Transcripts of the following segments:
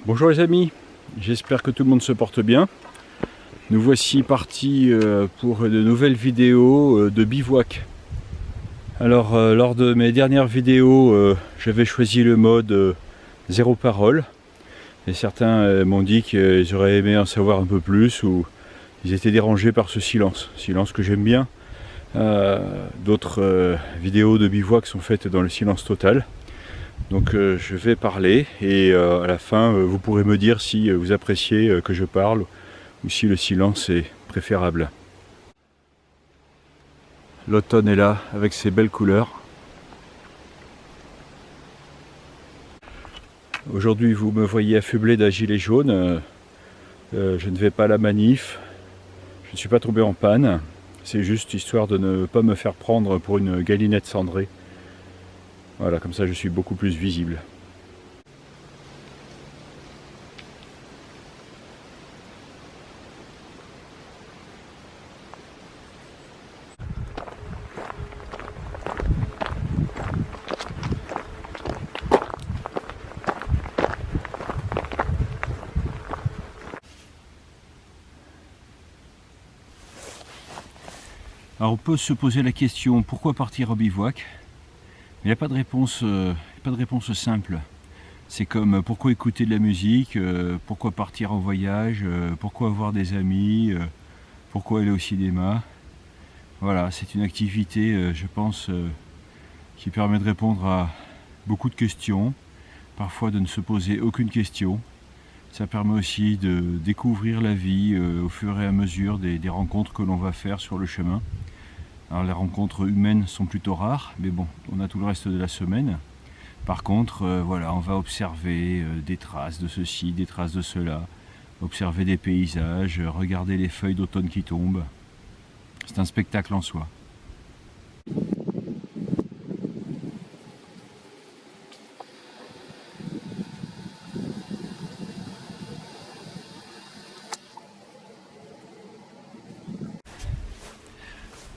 Bonjour les amis, j'espère que tout le monde se porte bien. Nous voici partis pour de nouvelles vidéos de bivouac. Alors lors de mes dernières vidéos, j'avais choisi le mode zéro parole. Et certains m'ont dit qu'ils auraient aimé en savoir un peu plus ou ils étaient dérangés par ce silence que j'aime bien. D'autres vidéos de bivouac sont faites dans le silence total. Donc je vais parler et à la fin vous pourrez me dire si vous appréciez que je parle ou si le silence est préférable. L'automne est là avec ses belles couleurs. Aujourd'hui vous me voyez affublé d'un gilet jaune. Je ne vais pas à la manif. Je ne suis pas tombé en panne. C'est juste histoire de ne pas me faire prendre pour une galinette cendrée. Voilà, comme ça je suis beaucoup plus visible. Alors on peut se poser la question, pourquoi partir au bivouac? Il n'y a pas de réponse simple. C'est comme pourquoi écouter de la musique, pourquoi partir en voyage, pourquoi avoir des amis, pourquoi aller au cinéma. Voilà, c'est une activité, je pense, qui permet de répondre à beaucoup de questions, parfois de ne se poser aucune question. Ça permet aussi de découvrir la vie au fur et à mesure des rencontres que l'on va faire sur le chemin. Alors les rencontres humaines sont plutôt rares, mais bon, on a tout le reste de la semaine. Par contre, voilà, on va observer des traces de ceci, des traces de cela, observer des paysages, regarder les feuilles d'automne qui tombent. C'est un spectacle en soi.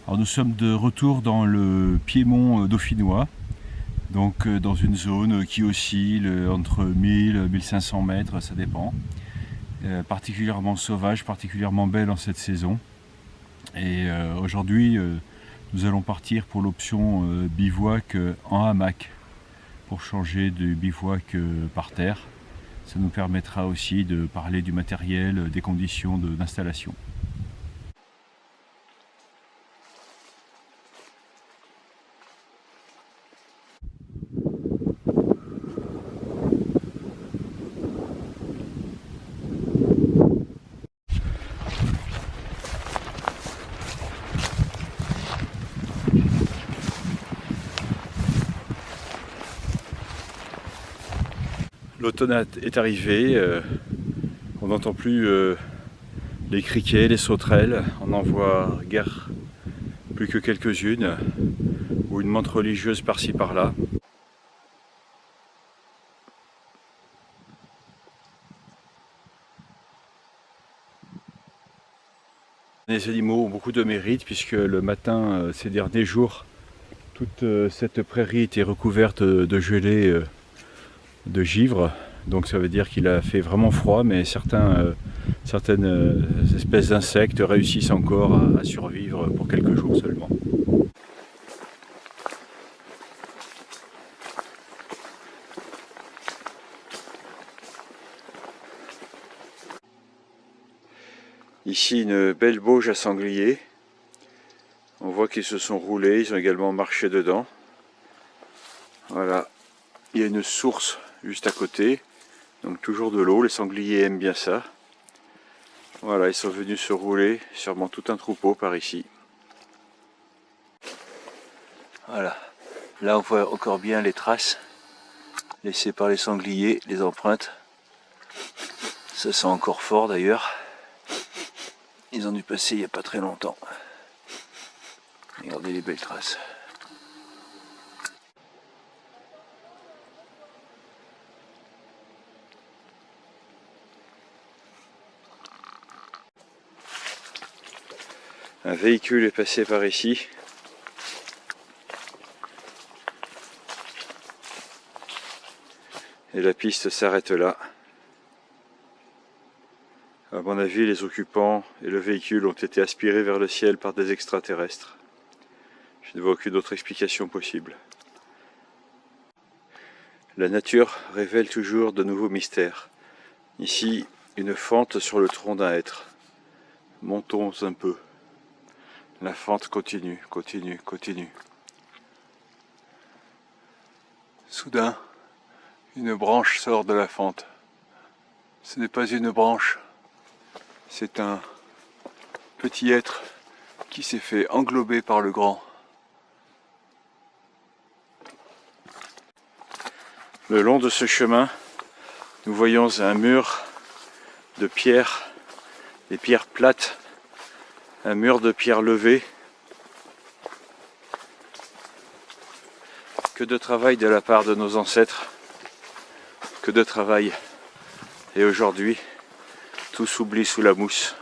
Alors nous sommes de retour dans le Piémont dauphinois, donc dans une zone qui oscille entre 1000 et 1500 mètres, ça dépend. Particulièrement sauvage, particulièrement belle en cette saison. Et aujourd'hui, nous allons partir pour l'option bivouac en hamac, pour changer de bivouac par terre. Ça nous permettra aussi de parler du matériel, des conditions d'installation. L'automne est arrivé, on n'entend plus les criquets, les sauterelles, on n'en voit guère plus que quelques-unes, ou une menthe religieuse par-ci par-là. Les animaux ont beaucoup de mérite puisque le matin, ces derniers jours, toute cette prairie était recouverte de gelée, de givre. Donc ça veut dire qu'il a fait vraiment froid, mais certaines espèces d'insectes réussissent encore à survivre pour quelques jours seulement. Ici une belle bauge à sanglier. On voit qu'ils se sont roulés, ils ont également marché dedans. Voilà, il y a une source juste à côté. Donc toujours de l'eau, les sangliers aiment bien ça. Voilà, ils sont venus se rouler, sûrement tout un troupeau par ici. Voilà, là on voit encore bien les traces laissées par les sangliers, les empreintes. Ça sent encore fort d'ailleurs. Ils ont dû passer il n'y a pas très longtemps. Regardez les belles traces. Un véhicule est passé par ici. Et la piste s'arrête là. À mon avis, les occupants et le véhicule ont été aspirés vers le ciel par des extraterrestres. Je ne vois aucune autre explication possible. La nature révèle toujours de nouveaux mystères. Ici, une fente sur le tronc d'un hêtre. Montons un peu. La fente continue, continue, continue. Soudain, une branche sort de la fente. Ce n'est pas une branche, c'est un petit être qui s'est fait englober par le grand. Le long de ce chemin, nous voyons un mur de pierre, des pierres plates, un mur de pierre levée. Que de travail de la part de nos ancêtres, que de travail. Et aujourd'hui, tout s'oublie sous la mousse.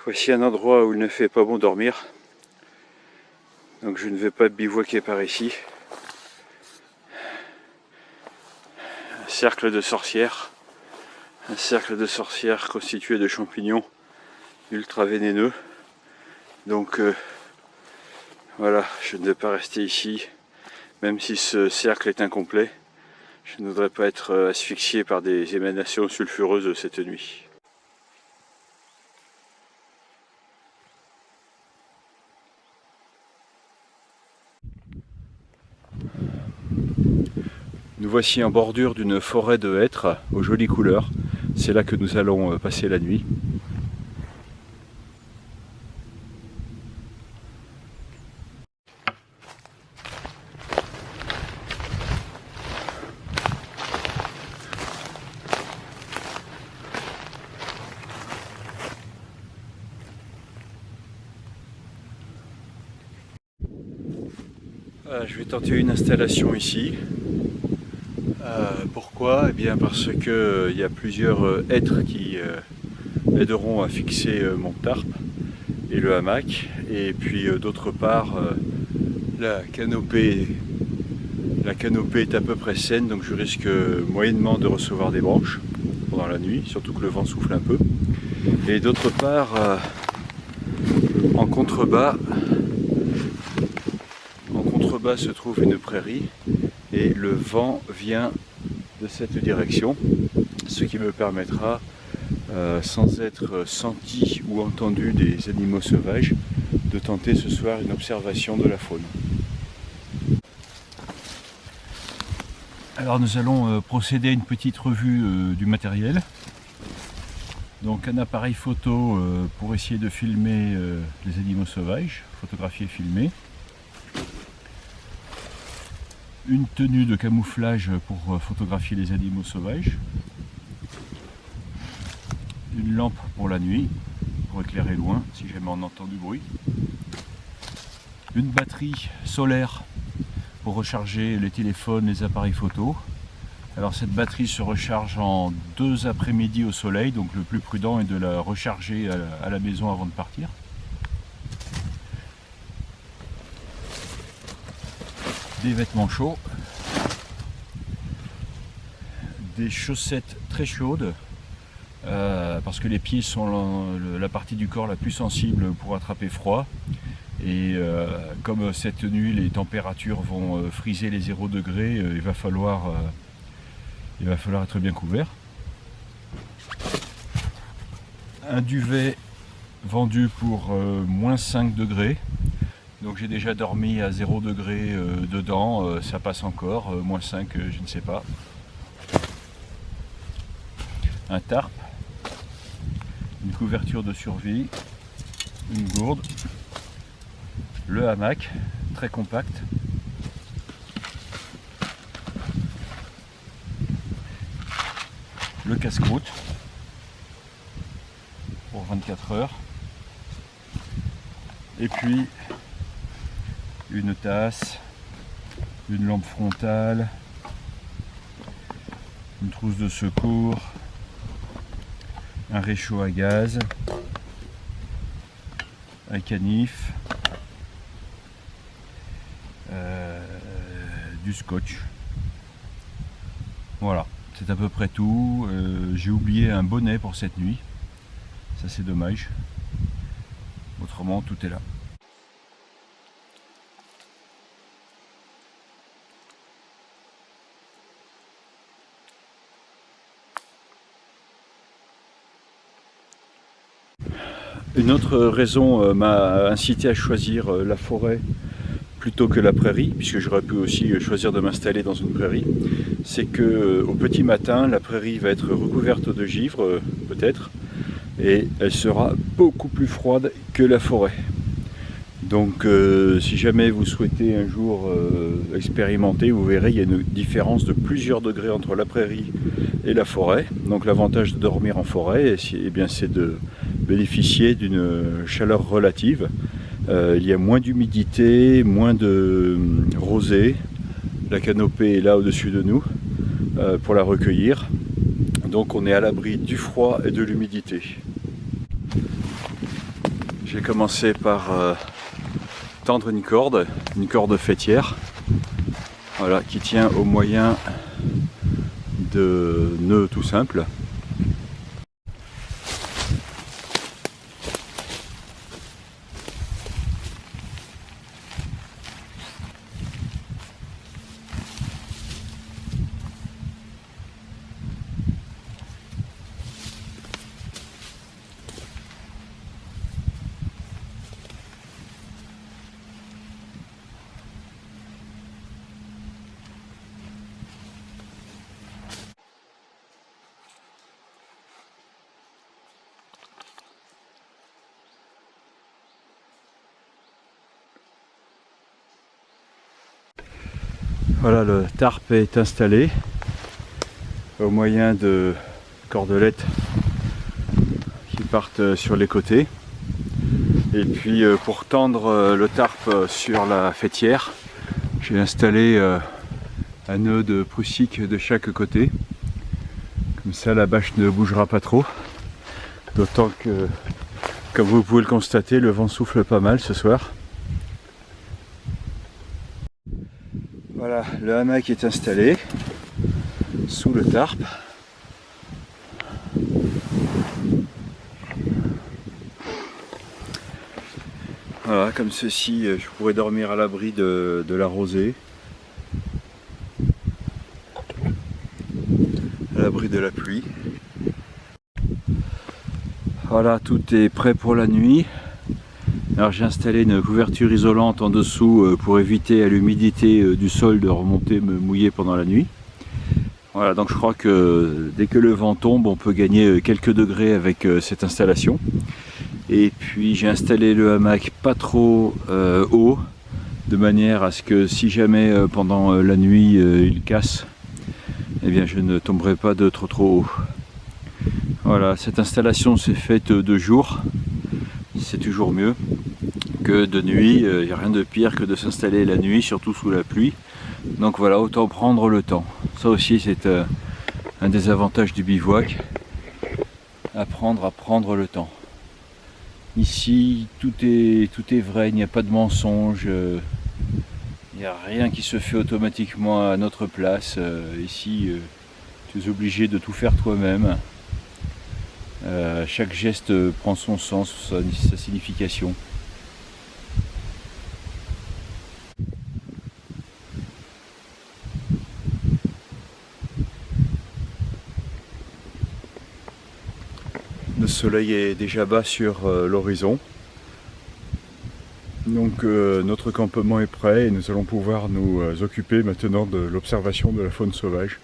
Voici un endroit où il ne fait pas bon dormir. Donc je ne vais pas bivouaquer par ici. Un cercle de sorcières. Un cercle de sorcières constitué de champignons ultra vénéneux. Donc voilà, je ne vais pas rester ici. Même si ce cercle est incomplet, je ne voudrais pas être asphyxié par des émanations sulfureuses cette nuit. Nous voici en bordure d'une forêt de hêtres aux jolies couleurs. C'est là que nous allons passer la nuit. Je vais tenter une installation ici. Pourquoi? Eh bien parce que il y a plusieurs hêtres qui aideront à fixer mon tarp et le hamac. Et puis d'autre part, la canopée est à peu près saine, donc je risque moyennement de recevoir des branches pendant la nuit, surtout que le vent souffle un peu. Et d'autre part, en contrebas se trouve une prairie et le vent vient de cette direction, ce qui me permettra, sans être senti ou entendu des animaux sauvages, de tenter ce soir une observation de la faune. Alors nous allons procéder à une petite revue du matériel. Donc un appareil photo pour essayer de filmer les animaux sauvages, photographier et filmer. Une tenue de camouflage pour photographier les animaux sauvages. Une lampe pour la nuit, pour éclairer loin si jamais on entend du bruit. Une batterie solaire pour recharger les téléphones, les appareils photo. Alors cette batterie se recharge en 2 après-midi au soleil, donc le plus prudent est de la recharger à la maison avant de partir. Des vêtements chauds, des chaussettes très chaudes, parce que les pieds sont la partie du corps la plus sensible pour attraper froid. Et comme cette nuit les températures vont friser les 0 degrés, il va falloir être bien couvert. Un duvet vendu pour moins 5 degrés. Donc j'ai déjà dormi à 0 degré dedans, ça passe encore, moins 5 je ne sais pas. Un tarp, une couverture de survie, une gourde, le hamac, très compact. Le casse-croûte pour 24 heures. Et puis une tasse, une lampe frontale, une trousse de secours, un réchaud à gaz, un canif, du scotch. Voilà, c'est à peu près tout. J'ai oublié un bonnet pour cette nuit, ça c'est dommage. Autrement, tout est là. Une autre raison m'a incité à choisir la forêt plutôt que la prairie, puisque j'aurais pu aussi choisir de m'installer dans une prairie, c'est que au petit matin, la prairie va être recouverte de givre, peut-être, et elle sera beaucoup plus froide que la forêt. Donc si jamais vous souhaitez un jour expérimenter, vous verrez il y a une différence de plusieurs degrés entre la prairie et la forêt. Donc l'avantage de dormir en forêt, eh bien, c'est de bénéficier d'une chaleur relative. Il y a moins d'humidité, moins de rosée. La canopée est là au-dessus de nous pour la recueillir. Donc on est à l'abri du froid et de l'humidité. J'ai commencé par tendre une corde fêtière, voilà, qui tient au moyen de nœuds tout simples. Voilà, le tarp est installé au moyen de cordelettes qui partent sur les côtés. Et puis pour tendre le tarp sur la fêtière, j'ai installé un nœud de prussique de chaque côté. Comme ça la bâche ne bougera pas trop. D'autant que, comme vous pouvez le constater, le vent souffle pas mal ce soir. Voilà, le hamac est installé sous le tarp. Voilà, comme ceci, je pourrais dormir à l'abri de la rosée, à l'abri de la pluie. Voilà, tout est prêt pour la nuit. Alors j'ai installé une couverture isolante en dessous pour éviter à l'humidité du sol de remonter me mouiller pendant la nuit. Voilà, donc je crois que dès que le vent tombe, on peut gagner quelques degrés avec cette installation. Et puis j'ai installé le hamac pas trop haut, de manière à ce que si jamais pendant la nuit il casse, eh bien je ne tomberai pas de trop haut. Voilà, cette installation s'est faite de jour, c'est toujours mieux que de nuit. Il n'y a rien de pire que de s'installer la nuit, surtout sous la pluie. Donc voilà, autant prendre le temps. Ça aussi c'est un des avantages du bivouac, apprendre à prendre le temps. Ici tout est vrai, il n'y a pas de mensonge, il n'y a rien qui se fait automatiquement à notre place. Ici tu es obligé de tout faire toi-même. Chaque geste prend son sens, sa signification. Le soleil est déjà bas sur l'horizon. Donc notre campement est prêt et nous allons pouvoir nous occuper maintenant de l'observation de la faune sauvage.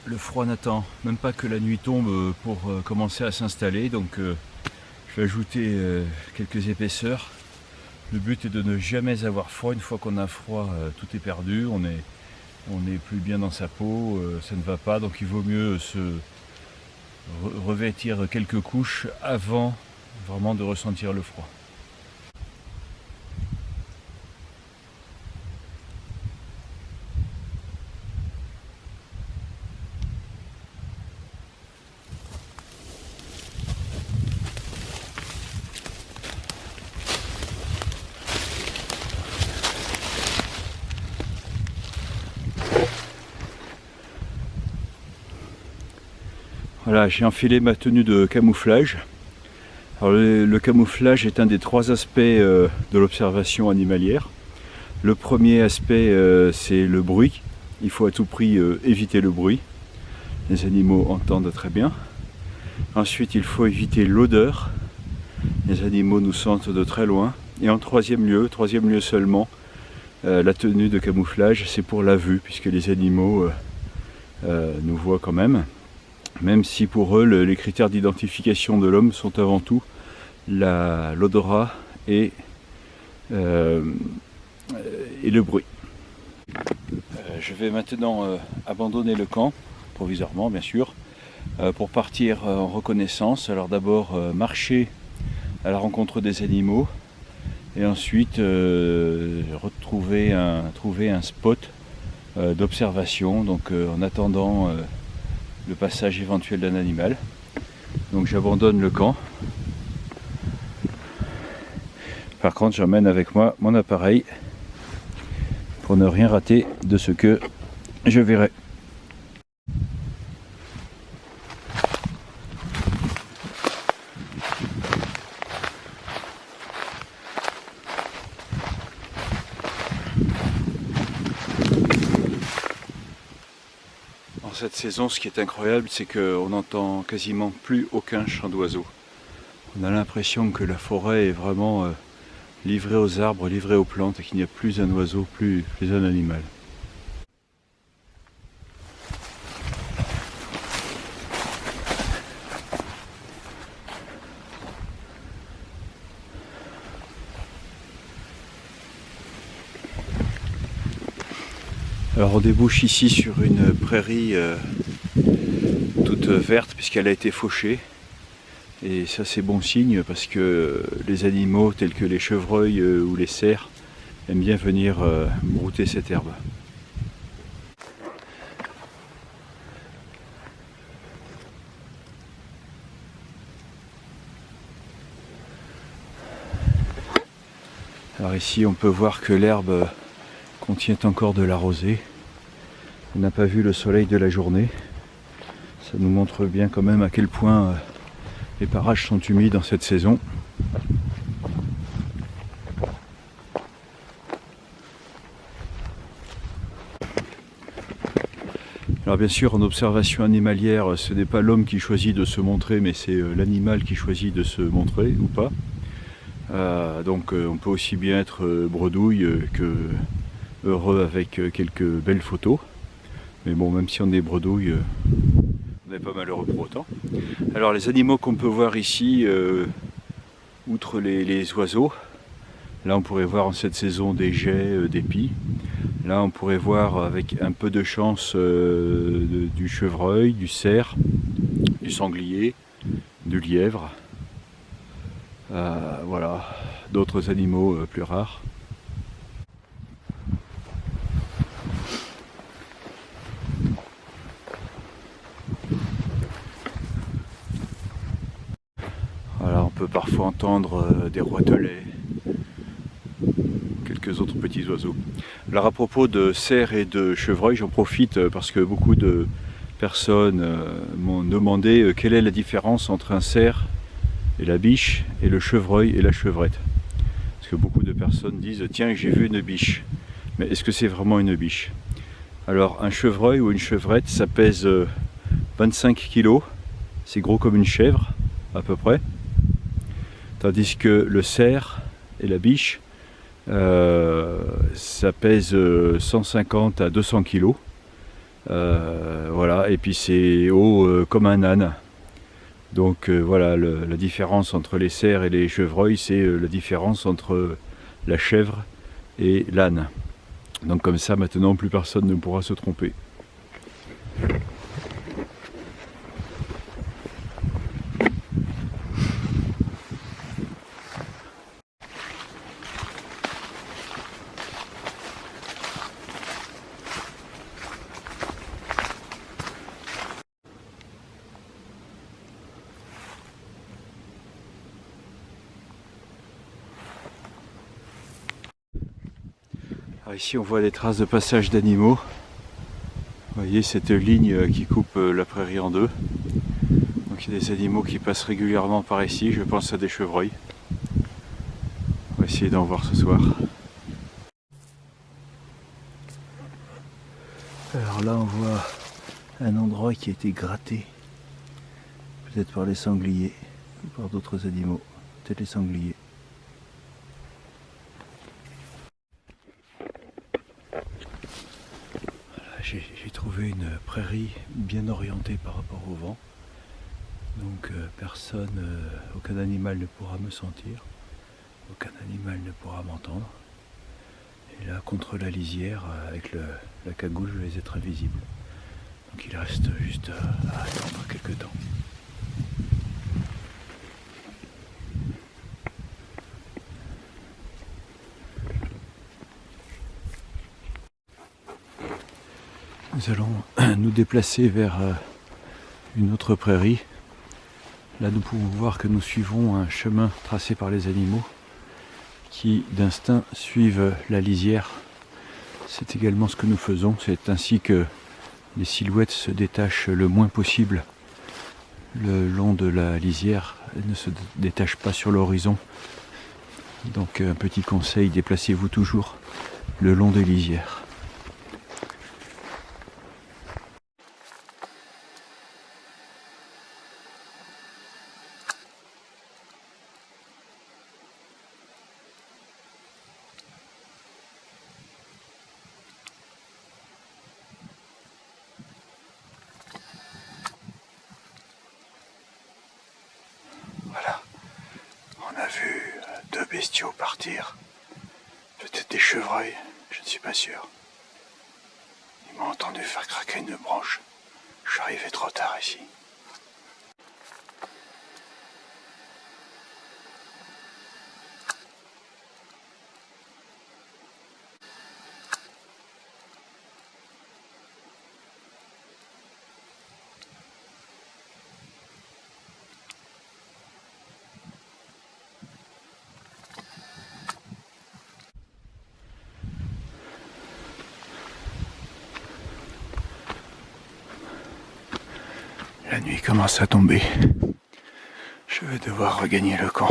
Le froid n'attend même pas que la nuit tombe pour commencer à s'installer, donc je vais ajouter quelques épaisseurs. Le but est de ne jamais avoir froid. Une fois qu'on a froid, tout est perdu, on n'est plus bien dans sa peau, ça ne va pas, donc il vaut mieux se revêtir quelques couches avant vraiment de ressentir le froid. Voilà, j'ai enfilé ma tenue de camouflage. Alors le camouflage est un des 3 aspects de l'observation animalière. Le premier aspect, c'est le bruit. Il faut à tout prix éviter le bruit. Les animaux entendent très bien. Ensuite, il faut éviter l'odeur. Les animaux nous sentent de très loin. Et en troisième lieu seulement, la tenue de camouflage, c'est pour la vue, puisque les animaux nous voient quand même. Même si pour eux, les critères d'identification de l'homme sont avant tout l'odorat et le bruit. Je vais maintenant abandonner le camp, provisoirement bien sûr, pour partir en reconnaissance. Alors d'abord marcher à la rencontre des animaux et ensuite trouver un spot d'observation, donc en attendant le passage éventuel d'un animal. Donc j'abandonne le camp. Par contre, j'emmène avec moi mon appareil pour ne rien rater de ce que je verrai. Cette saison, ce qui est incroyable, c'est qu'on n'entend quasiment plus aucun chant d'oiseau. On a l'impression que la forêt est vraiment livrée aux arbres, livrée aux plantes, et qu'il n'y a plus un oiseau, plus un animal. Alors on débouche ici sur une prairie toute verte puisqu'elle a été fauchée. Et ça c'est bon signe parce que les animaux tels que les chevreuils ou les cerfs aiment bien venir brouter cette herbe. Alors ici on peut voir que l'herbe contient encore de la rosée. On n'a pas vu le soleil de la journée. Ça nous montre bien quand même à quel point les parages sont humides en cette saison. Alors bien sûr, en observation animalière, ce n'est pas l'homme qui choisit de se montrer, mais c'est l'animal qui choisit de se montrer ou pas. Donc on peut aussi bien être bredouille que heureux avec quelques belles photos. Mais bon, même si on est bredouille, on n'est pas malheureux pour autant. Alors les animaux qu'on peut voir ici, outre les oiseaux, là on pourrait voir en cette saison des geais, des pies. Là on pourrait voir avec un peu de chance du chevreuil, du cerf, du sanglier, du lièvre. Voilà, d'autres animaux plus rares. Voilà, on peut parfois entendre des roitelets, quelques autres petits oiseaux. Alors à propos de cerfs et de chevreuil, j'en profite parce que beaucoup de personnes m'ont demandé quelle est la différence entre un cerf et la biche et le chevreuil et la chevrette. Parce que beaucoup de personnes disent tiens, j'ai vu une biche. Mais est-ce que c'est vraiment une biche? Alors un chevreuil ou une chevrette, ça pèse 25 kg, c'est gros comme une chèvre à peu près. Tandis que le cerf et la biche, ça pèse 150 à 200 kg. Voilà, et puis c'est haut comme un âne. Donc voilà, la différence entre les cerfs et les chevreuils, c'est la différence entre la chèvre et l'âne. Donc comme ça, maintenant, plus personne ne pourra se tromper. Alors ici on voit des traces de passage d'animaux. Vous voyez cette ligne qui coupe la prairie en deux. qu'il y a des animaux qui passent régulièrement par ici, je pense à des chevreuils. On va essayer d'en voir ce soir. Alors là on voit un endroit qui a été gratté, peut-être par les sangliers ou par d'autres animaux, peut-être les sangliers. Voilà, j'ai trouvé une prairie bien orientée par rapport au vent, donc aucun animal ne pourra me sentir, aucun animal ne pourra m'entendre. Et là, contre la lisière, avec la cagoule, je vais être invisible. Donc il reste juste à attendre quelques temps. Nous allons nous déplacer vers une autre prairie. Là, nous pouvons voir que nous suivons un chemin tracé par les animaux qui d'instinct suivent la lisière. C'est également ce que nous faisons, c'est ainsi que les silhouettes se détachent le moins possible le long de la lisière, elles ne se détachent pas sur l'horizon. Donc un petit conseil, déplacez-vous toujours le long des lisières. Voilà, on a vu deux bestiaux partir, peut-être des chevreuils, je ne suis pas sûr. Ils m'ont entendu faire craquer une branche, je suis arrivé trop tard ici. La nuit commence à tomber. Je vais devoir regagner le camp.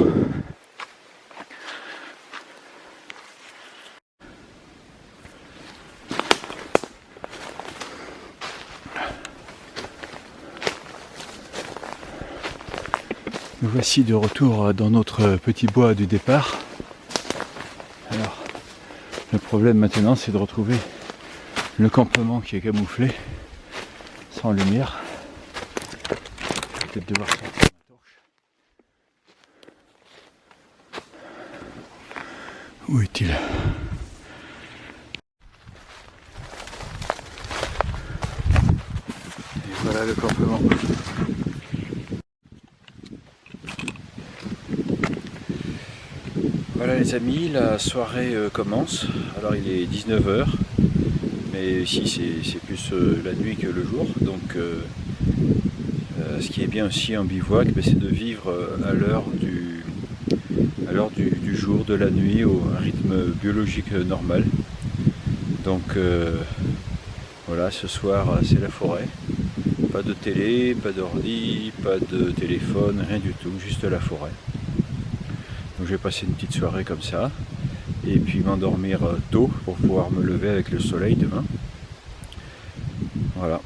Nous voici de retour dans notre petit bois du départ. Alors, le problème maintenant, c'est de retrouver le campement qui est camouflé, sans lumière. Peut-être devoir sortir ma torche. Où est-il? Et voilà le campement. Voilà les amis, la soirée commence. Alors il est 19 h, mais ici c'est plus la nuit que le jour. Donc ce qui est bien aussi en bivouac, c'est de vivre à l'heure du jour, de la nuit, au rythme biologique normal. Donc voilà, ce soir c'est la forêt. Pas de télé, pas d'ordi, pas de téléphone, rien du tout, juste la forêt. Donc je vais passer une petite soirée comme ça, et puis m'endormir tôt pour pouvoir me lever avec le soleil demain. Voilà.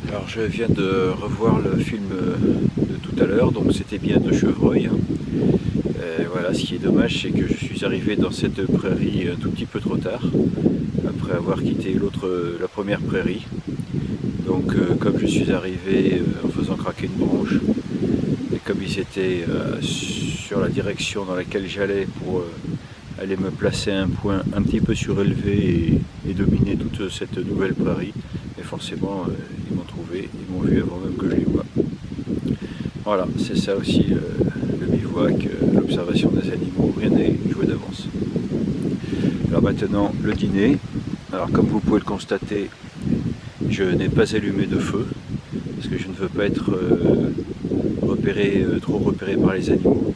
Alors je viens de revoir le film de tout à l'heure, donc c'était bien de chevreuil. Voilà, ce qui est dommage, c'est que je suis arrivé dans cette prairie un tout petit peu trop tard, après avoir quitté la première prairie. Donc comme je suis arrivé en faisant craquer une branche, et comme ils étaient sur la direction dans laquelle j'allais pour aller me placer à un point un petit peu surélevé et dominer toute cette nouvelle prairie, et forcément ils m'ont trouvé, ils m'ont vu avant même que je les voie. Voilà, c'est ça aussi le bivouac, l'observation des animaux, rien n'est joué d'avance. Alors maintenant le dîner. Alors comme vous pouvez le constater, je n'ai pas allumé de feu parce que je ne veux pas être trop repéré par les animaux.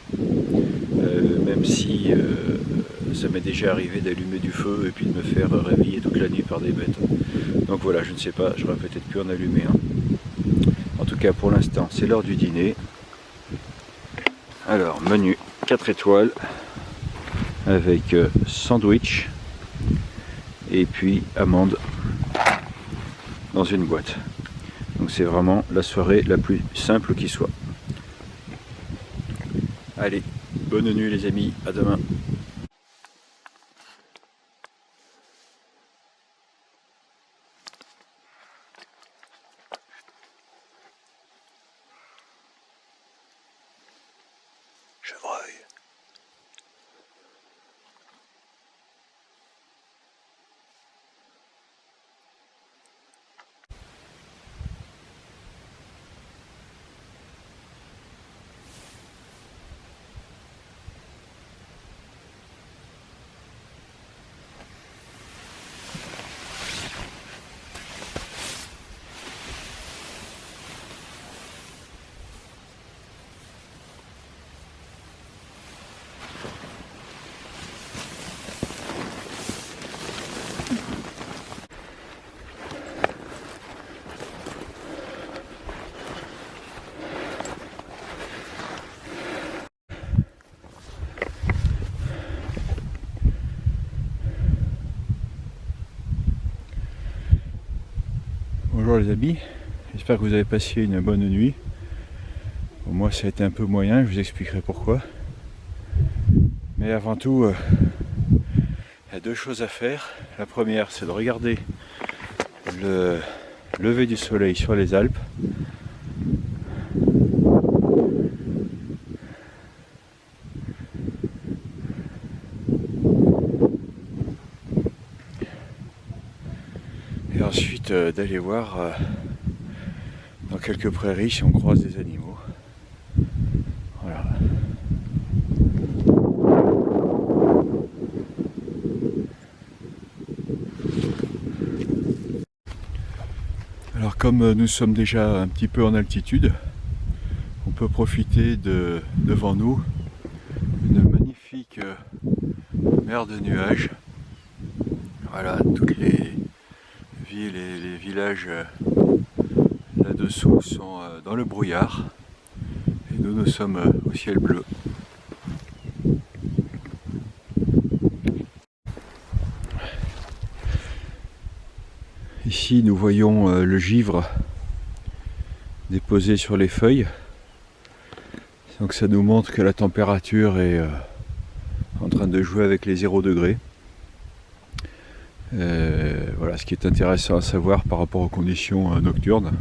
même si ça m'est déjà arrivé d'allumer du feu et puis de me faire réveiller toute la nuit par des bêtes. Donc voilà, je ne sais pas, j'aurais peut-être pu en allumer un. En tout cas pour l'instant c'est l'heure du dîner. Alors menu 4 étoiles avec sandwich et puis amandes dans une boîte. Donc c'est vraiment la soirée la plus simple qui soit. Allez, bonne nuit les amis, à demain. Chevreuil. Bonjour les amis, j'espère que vous avez passé une bonne nuit. Pour moi ça a été un peu moyen, je vous expliquerai pourquoi. Mais avant tout, il y a deux choses à faire. La première c'est de regarder le lever du soleil sur les Alpes. Et ensuite d'aller voir dans quelques prairies si on croise des animaux. Voilà. Alors comme nous sommes déjà un petit peu en altitude, on peut profiter devant nous une magnifique mer de nuages. Voilà, toutes les villes et les villages là-dessous sont dans le brouillard et nous sommes au ciel bleu. Ici nous voyons le givre déposé sur les feuilles, donc ça nous montre que la température est en train de jouer avec les 0 degrés. Voilà ce qui est intéressant à savoir par rapport aux conditions nocturnes.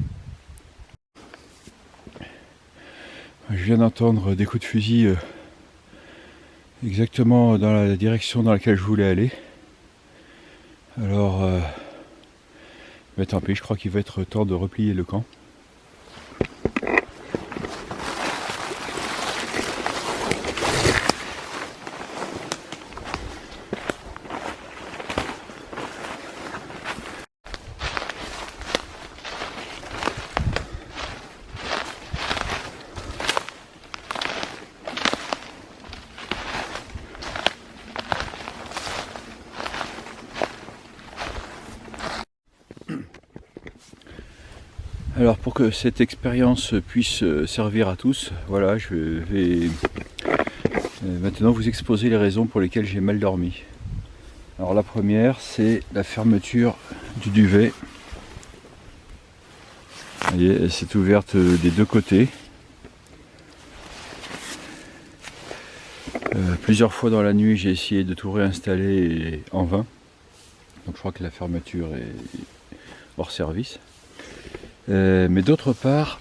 Je viens d'entendre des coups de fusil exactement dans la direction dans laquelle je voulais aller. Alors, tant pis, je crois qu'il va être temps de replier le camp. Alors pour que cette expérience puisse servir à tous, voilà, je vais maintenant vous exposer les raisons pour lesquelles j'ai mal dormi. Alors la première, c'est la fermeture du duvet. Vous voyez, elle s'est ouverte des deux côtés. Plusieurs fois dans la nuit, j'ai essayé de tout réinstaller en vain. Donc je crois que la fermeture est hors service. Mais d'autre part,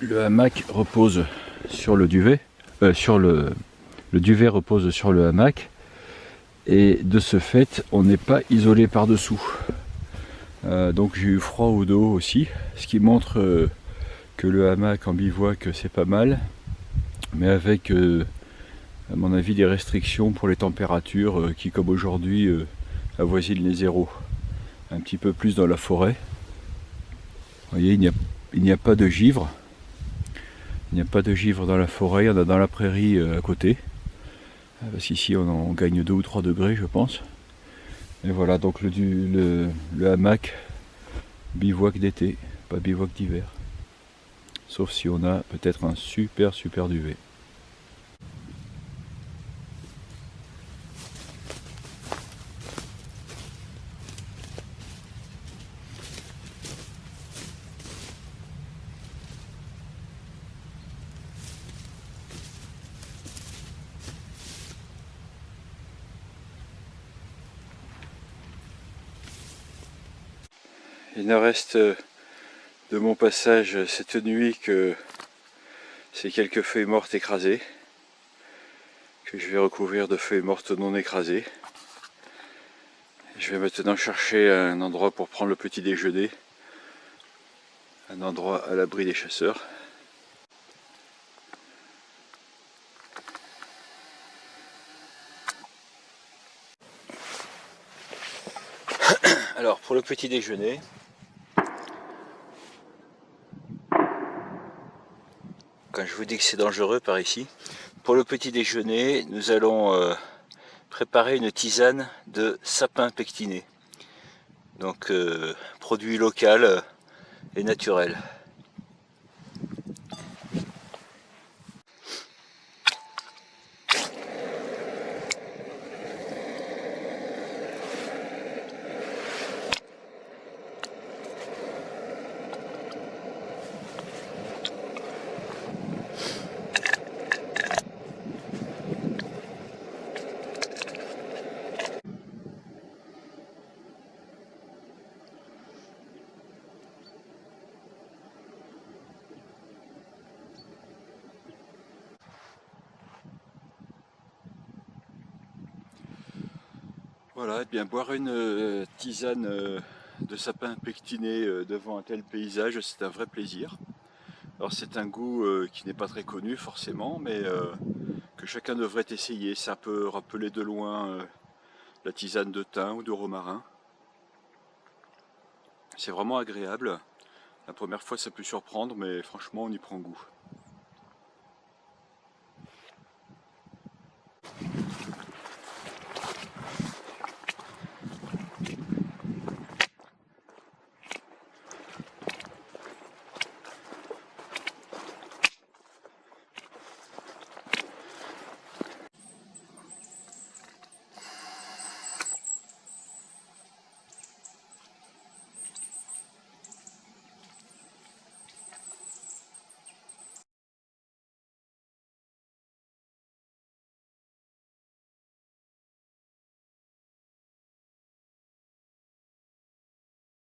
le hamac repose sur le duvet, le duvet repose sur le hamac, et de ce fait, on n'est pas isolé par-dessous. Donc j'ai eu froid au dos aussi, ce qui montre que le hamac en bivouac c'est pas mal, mais avec, à mon avis, des restrictions pour les températures qui, comme aujourd'hui, avoisinent les 0. Un petit peu plus dans la forêt. Vous voyez, il n'y a pas de givre. Il n'y a pas de givre dans la forêt, il y en a dans la prairie à côté. Parce qu'ici on gagne 2 ou 3 degrés je pense. Et voilà donc le hamac bivouac d'été, pas bivouac d'hiver. Sauf si on a peut-être un super duvet. Il ne reste de mon passage cette nuit que ces quelques feuilles mortes écrasées, que je vais recouvrir de feuilles mortes non écrasées. Je vais maintenant chercher un endroit pour prendre le petit déjeuner, un endroit à l'abri des chasseurs. Alors pour le petit déjeuner, quand je vous dis que c'est dangereux par ici, pour le petit déjeuner, nous allons préparer une tisane de sapin pectiné. Donc produit local et naturel. Voilà, et bien boire une tisane de sapin pectiné devant un tel paysage, c'est un vrai plaisir. Alors c'est un goût qui n'est pas très connu forcément, mais que chacun devrait essayer. Ça peut rappeler de loin la tisane de thym ou de romarin. C'est vraiment agréable. La première fois ça peut surprendre, mais franchement on y prend goût.